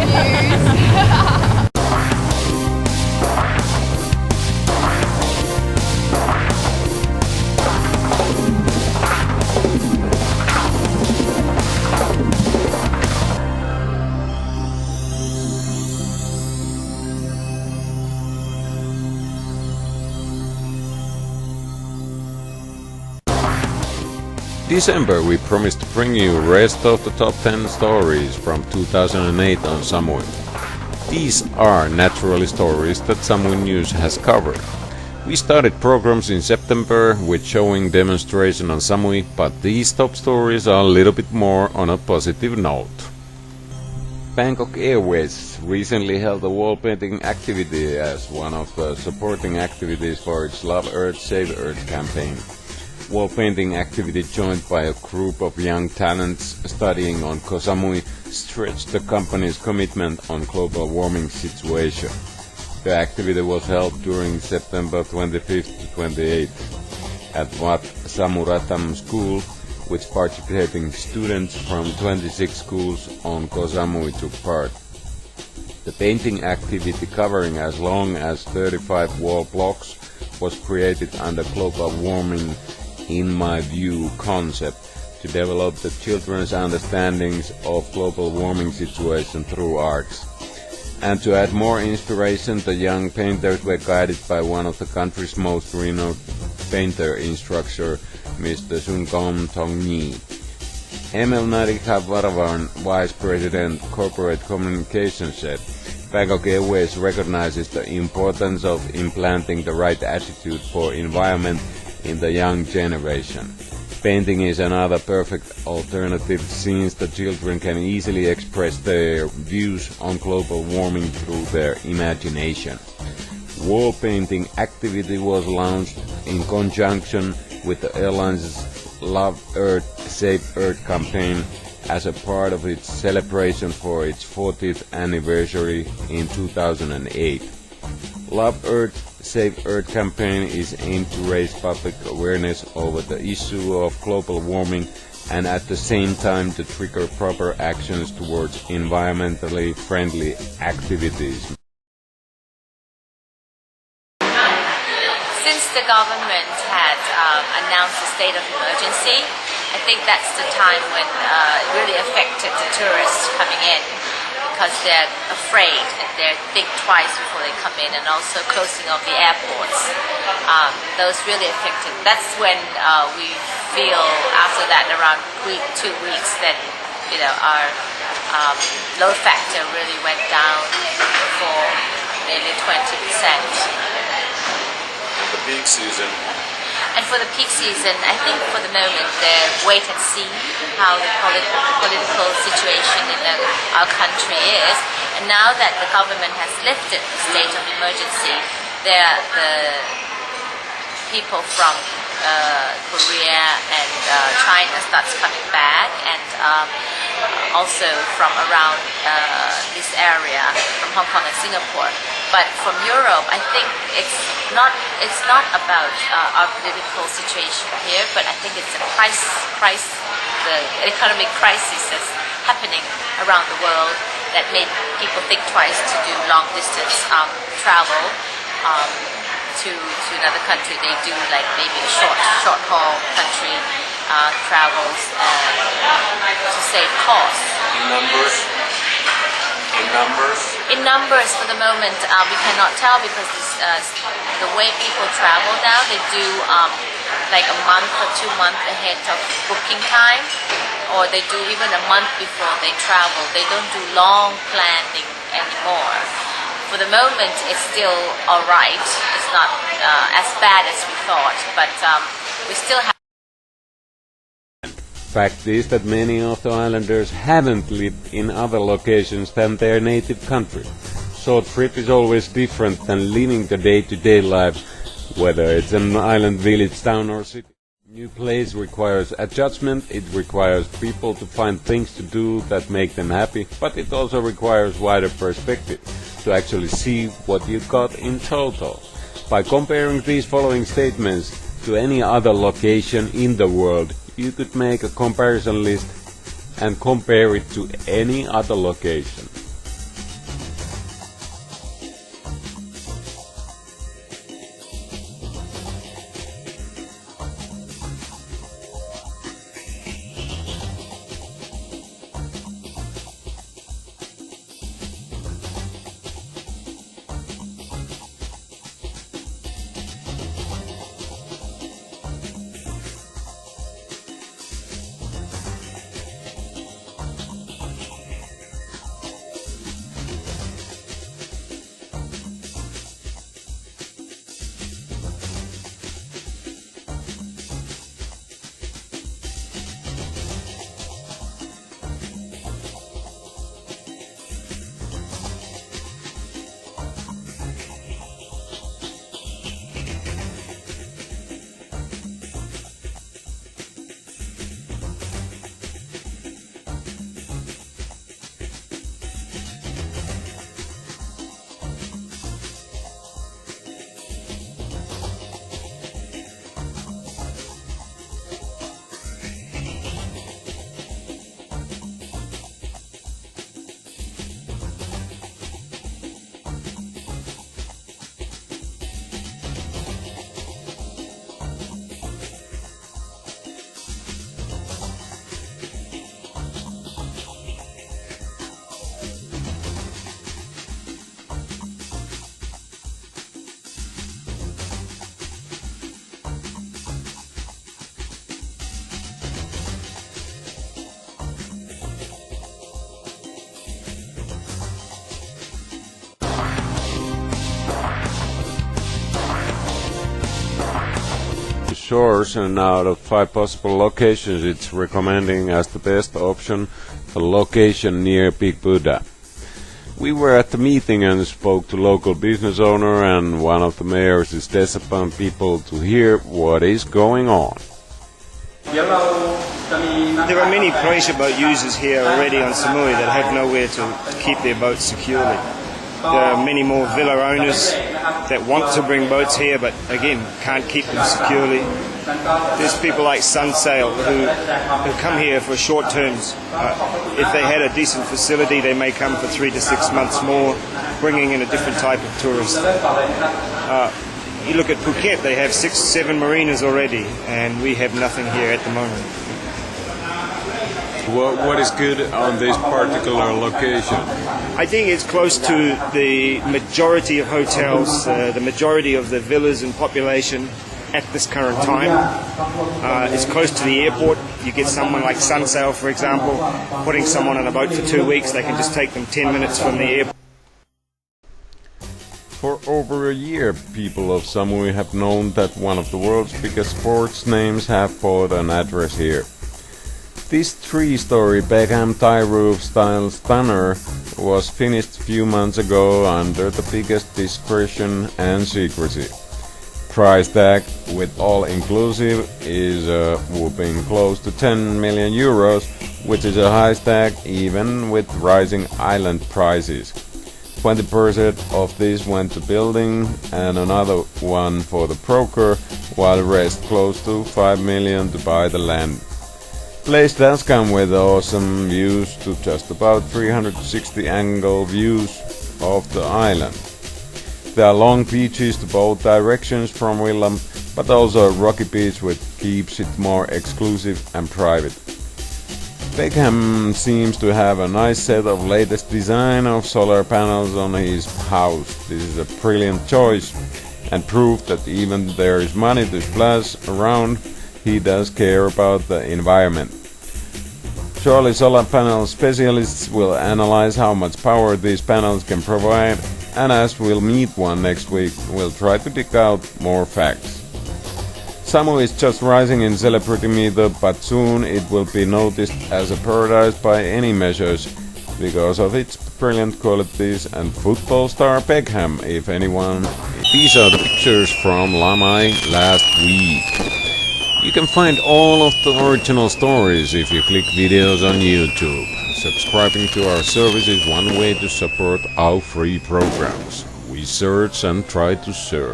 news. December we promised to bring you rest of the top 10 stories from 2008 on Samui. These are naturally stories that Samui News has covered. We started programs in September with showing demonstration on Samui, but these top stories are a little bit more on a positive note. Bangkok Airways recently held a wall painting activity as one of the supporting activities for its Love Earth, Save Earth campaign. Wall painting activity joined by a group of young talents studying on Koh Samui stretched the company's commitment on global warming situation. The activity was held during September 25th to 28th at Wat Samuratam School, which participating students from 26 schools on Koh Samui took part. The painting activity, covering as long as 35 wall blocks, was created under global warming in my view concept to develop the children's understandings of global warming situation through arts. And to add more inspiration, the young painters were guided by one of the country's most renowned painter instructor, Mr. Sunkom Tongni. Emil Narikha Varavan, Vice President Corporate Communications, said, Bangkok Airways recognizes the importance of implanting the right attitude for environment in the young generation. Painting is another perfect alternative since the children can easily express their views on global warming through their imagination. Wall painting activity was launched in conjunction with the airline's Love Earth, Save Earth campaign as a part of its celebration for its 40th anniversary in 2008. Love Earth, Save Earth campaign is aimed to raise public awareness over the issue of global warming and at the same time to trigger proper actions towards environmentally friendly activities. Since the government had announced a state of emergency, I think that's the time when it really affected the tourists coming in, because they're afraid and they think twice before they come in, and also closing of the airports. Those really affected. That's when we feel after that around 2 weeks that our load factor really went down for nearly 20%. The peak season. And for the peak season, I think for the moment they're wait and see how the political situation in our country is. And now that the government has lifted the state of emergency, the people from Korea and China starts coming back, and also from around this area, from Hong Kong and Singapore. But from Europe, I think it's not about our political situation here, but I think it's a the economic crisis that's happening around the world that made people think twice to do long distance travel to another country. They do like maybe a short haul country travels to save costs. In numbers, for the moment, we cannot tell, because the way people travel now, they do like a month or 2 months ahead of booking time, or they do even a month before they travel. They don't do long planning anymore. For the moment, it's still all right. It's not as bad as we thought, but we still have. Fact is that many of the islanders haven't lived in other locations than their native country. So trip is always different than living the day-to-day life, whether it's an island, village, town or city. New place requires adjustment, it requires people to find things to do that make them happy, but it also requires wider perspective, to actually see what you got in total. By comparing these following statements to any other location in the world, you could make a comparison list and compare it to any other location. shores, and out of 5 possible locations it's recommending as the best option the location near Big Buddha. We were at the meeting and spoke to local business owner, and one of the mayors is desperate people to hear what is going on. There are many pleasure boat users here already on Samui that have nowhere to keep their boats securely. There are many more villa owners that want to bring boats here but again can't keep them securely. There's people like Sunsail who come here for short terms. If they had a decent facility they may come for 3 to 6 months more, bringing in a different type of tourist. You look at Phuket, they have 6, 7 marinas already, and we have nothing here at the moment. What is good on this particular location? I think it's close to the majority of hotels, the majority of the villas and population at this current time. It's close to the airport. You get someone like Sunsail, for example, putting someone on a boat for 2 weeks, they can just take them 10 minutes from the airport. For over a year, people of Samui have known that one of the world's biggest sports names have bought an address here. This 3-story Beckham tie roof style stunner was finished a few months ago under the biggest discretion and secrecy. Price tag with all inclusive is a whopping close to 10 million euros, which is a high tag even with rising island prices. 20% of this went to building and another one for the broker, while the rest close to 5 million to buy the land. Place does come with awesome views to just about 360 angle views of the island. There are long beaches to both directions from Willam, but also a rocky beach which keeps it more exclusive and private. Beckham seems to have a nice set of latest design of solar panels on his house. This is a brilliant choice and proof that even there is money to splash around, he does care about the environment. Surely solar panel specialists will analyze how much power these panels can provide, and as we'll meet one next week, we'll try to dig out more facts. Samui is just rising in celebrity meter, but soon it will be noticed as a paradise by any measures because of its brilliant qualities and football star Beckham, if anyone. These are the pictures from Lamai last week. You can find all of the original stories if you click videos on YouTube. Subscribing to our service is one way to support our free programs. We search and try to serve.